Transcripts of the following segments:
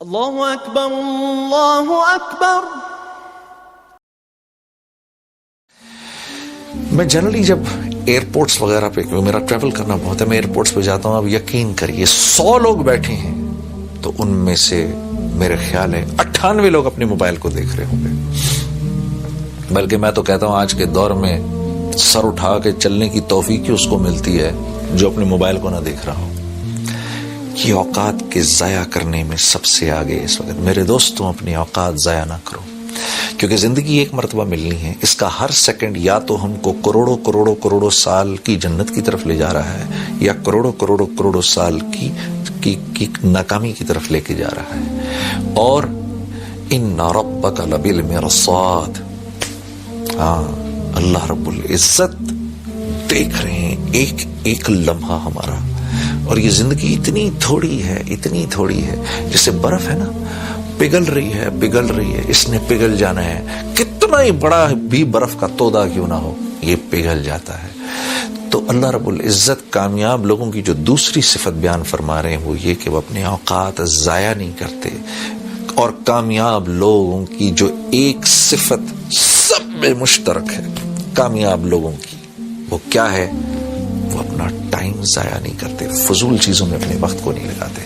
اللہ اکبر اللہ اکبر۔ میں جنرلی جب ایئرپورٹس وغیرہ پہ، کیونکہ میرا ٹریول کرنا بہت ہے، میں ایئرپورٹس پہ جاتا ہوں، اب یقین کریے 100 لوگ بیٹھے ہیں تو ان میں سے میرے خیال ہے 98 لوگ اپنے موبائل کو دیکھ رہے ہوں گے۔ بلکہ میں تو کہتا ہوں آج کے دور میں سر اٹھا کے چلنے کی توفیق اس کو ملتی ہے جو اپنے موبائل کو نہ دیکھ رہا ہو۔ یہ اوقات کے ضائع کرنے میں سب سے آگے اس وقت۔ میرے دوستوں، اپنی اوقات ضائع نہ کرو، کیونکہ زندگی ایک مرتبہ ملنی ہے۔ اس کا ہر سیکنڈ یا تو ہم کو کروڑوں کروڑوں کروڑوں سال کی جنت کی طرف لے جا رہا ہے، یا کروڑوں کروڑوں کروڑوں سال کی ناکامی کی طرف لے کے جا رہا ہے۔ اور ان ربک لبالمرصاد، ہاں اللہ رب العزت دیکھ رہے ہیں ایک ایک لمحہ ہمارا۔ اور یہ زندگی اتنی تھوڑی ہے، اتنی تھوڑی ہے، جیسے برف ہے نا، پگھل رہی ہے پگھل رہی ہے، اس نے پگھل جانا ہے، کتنا ہی بڑا بھی برف کا تودا کیوں نہ ہو، یہ پگھل جاتا ہے۔ تو اللہ رب العزت کامیاب لوگوں کی جو دوسری صفت بیان فرما رہے ہیں وہ یہ کہ وہ اپنے اوقات ضائع نہیں کرتے۔ اور کامیاب لوگوں کی جو ایک صفت سب میں مشترک ہے کامیاب لوگوں کی، وہ کیا ہے؟ وہ اپنا ٹائم ضائع نہیں کرتے، فضول چیزوں میں اپنے وقت کو نہیں لگاتے۔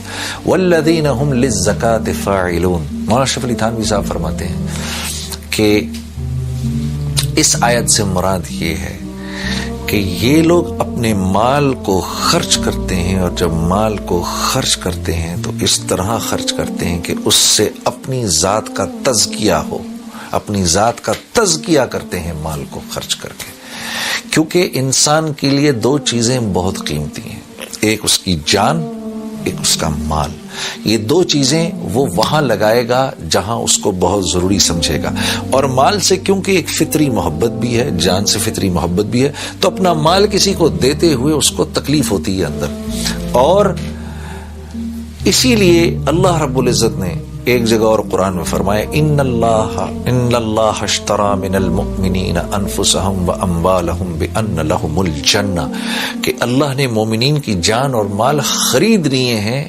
والذین هم للزکاۃ فاعلون، مولانا اشرف علی تھانوی صاحب فرماتے ہیں کہ اس آیت سے مراد یہ ہے کہ یہ لوگ اپنے مال کو خرچ کرتے ہیں، اور جب مال کو خرچ کرتے ہیں تو اس طرح خرچ کرتے ہیں کہ اس سے اپنی ذات کا تزکیہ ہو، اپنی ذات کا تزکیہ کرتے ہیں مال کو خرچ کر کے۔ کیونکہ انسان کے لیے دو چیزیں بہت قیمتی ہیں، ایک اس کی جان، ایک اس کا مال۔ یہ دو چیزیں وہ وہاں لگائے گا جہاں اس کو بہت ضروری سمجھے گا۔ اور مال سے کیونکہ ایک فطری محبت بھی ہے، جان سے فطری محبت بھی ہے، تو اپنا مال کسی کو دیتے ہوئے اس کو تکلیف ہوتی ہے اندر۔ اور اسی لیے اللہ رب العزت نے ایک جگہ اور قرآن میں فرمایا ان اللہ اشتری من المؤمنین انفسهم واموالهم بان لهم الجنہ، کہ اللہ نے مومنین کی جان اور مال خرید لیے ہیں،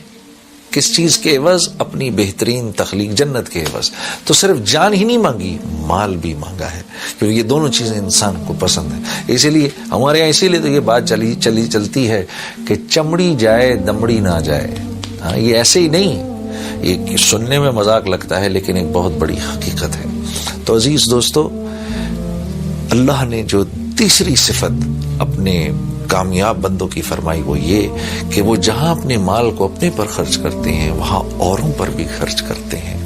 کس چیز کے عوض؟ اپنی بہترین تخلیق جنت کے عوض۔ تو صرف جان ہی نہیں مانگی، مال بھی مانگا ہے، کیونکہ یہ دونوں چیزیں انسان کو پسند ہیں۔ اسی لیے ہمارے یہاں اسی لیے تو یہ بات چلتی ہے کہ چمڑی جائے دمڑی نہ جائے۔ ہاں، یہ ایسے ہی نہیں، یہ سننے میں مذاق لگتا ہے لیکن ایک بہت بڑی حقیقت ہے۔ تو عزیز دوستو، اللہ نے جو تیسری صفت اپنے کامیاب بندوں کی فرمائی وہ یہ کہ وہ جہاں اپنے مال کو اپنے پر خرچ کرتے ہیں وہاں اوروں پر بھی خرچ کرتے ہیں۔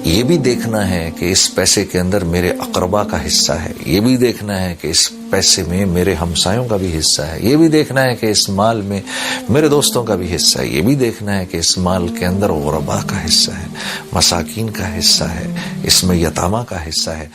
یہ بھی دیکھنا ہے کہ اس پیسے کے اندر میرے اقربا کا حصہ ہے، یہ بھی دیکھنا ہے کہ اس پیسے میں میرے ہمسایوں کا بھی حصہ ہے، یہ بھی دیکھنا ہے کہ اس مال میں میرے دوستوں کا بھی حصہ ہے، یہ بھی دیکھنا ہے کہ اس مال کے اندر غربا کا حصہ ہے، مساکین کا حصہ ہے، اس میں یتامہ کا حصہ ہے۔